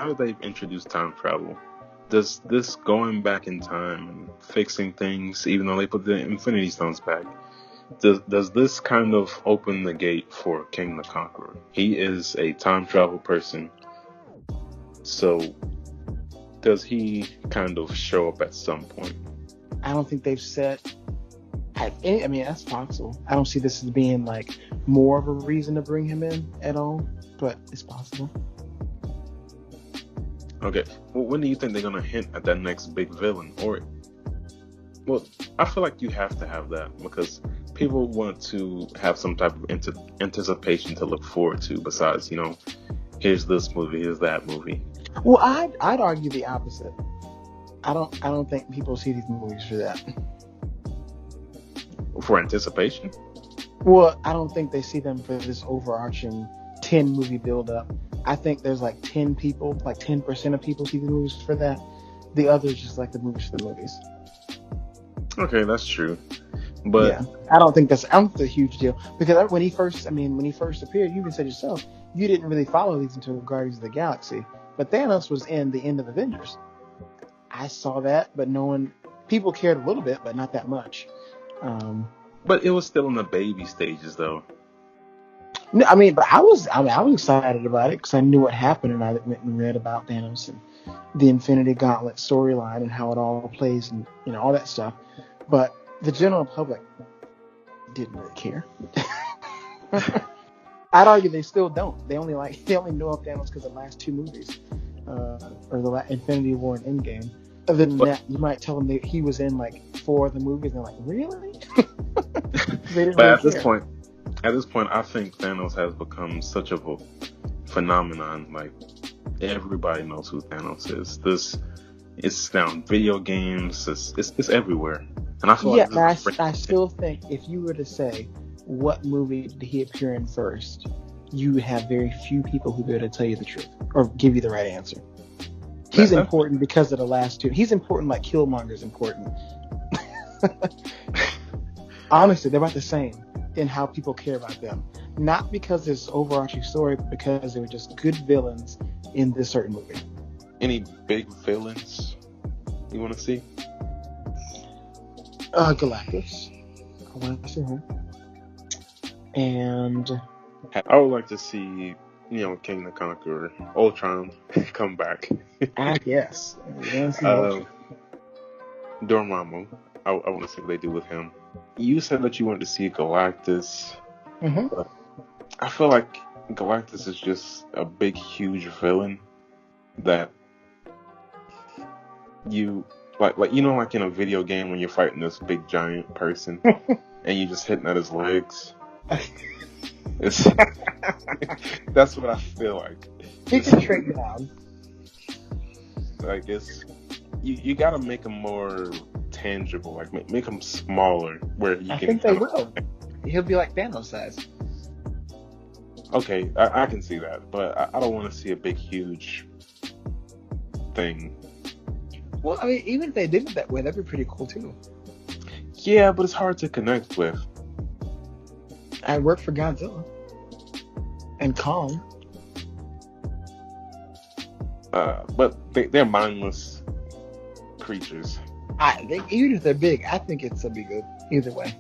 now that they've introduced time travel, does this going back in time and fixing things, even though they put the Infinity Stones back, does this kind of open the gate for King the Conqueror? He is a time travel person, so does he kind of show up at some point? I don't think they've set. I mean, that's possible. I don't see this as being like more of a reason to bring him in at all, but it's possible. Okay, well, when do you think they're gonna hint at that next big villain? Or, well, I feel like you have to have that because people want to have some type of anticipation to look forward to. Besides, here's this movie, here's that movie. Well, I'd argue the opposite. I don't think people see these movies for that. For anticipation? Well, I don't think they see them for this overarching 10 movie build up. I think there's like 10 people, like 10% of people see the movies for that. The others just like the movies for the movies. Okay, that's true. But yeah, I don't think that's a huge deal because when he first appeared, you even said yourself, you didn't really follow these until Guardians of the Galaxy. But Thanos was in the end of Avengers. I saw that, but people cared a little bit, but not that much. But it was still in the baby stages, though. No, I mean, but I was excited about it because I knew what happened, and I went and read about Thanos and the Infinity Gauntlet storyline and how it all plays, and all that stuff. But the general public didn't really care. I'd argue they still don't. They only know of Thanos because of the last two movies, or the Infinity War and Endgame. Other than that, you might tell them that he was in like 4 of the movies, and they're like, really? They didn't but really care. At this point, I think Thanos has become such of a phenomenon. Like, everybody knows who Thanos is. It's now in video games. It's everywhere. And I feel I still think if you were to say what movie did he appear in first, you would have very few people who would be able to tell you the truth or give you the right answer. He's important because of the last two. He's important like Killmonger's important. Honestly, they're about the same in how people care about them. Not because there's overarching story, but because they were just good villains in this certain movie. Any big villains you want to see? Galactus. I want to see him. And I would like to see, King the Conqueror, Ultron, come back. I guess. Dormammu. I want to see what they do with him. You said that you wanted to see Galactus. Mm-hmm. But I feel like Galactus is just a big, huge villain that you like like in a video game when you're fighting this big giant person and you just hitting at his legs. That's what I feel like. He can shrink down. Like you gotta make him more tangible, like make him smaller where you can. I think they will. He'll be like Thanos size. Okay, I can see that, but I don't want to see a big, huge thing. Well, I mean, even if they did it that way, that'd be pretty cool too. Yeah, but it's hard to connect with. I worked for Godzilla and Kong. But they're mindless creatures. Even if they're big, I think it'll be good either way.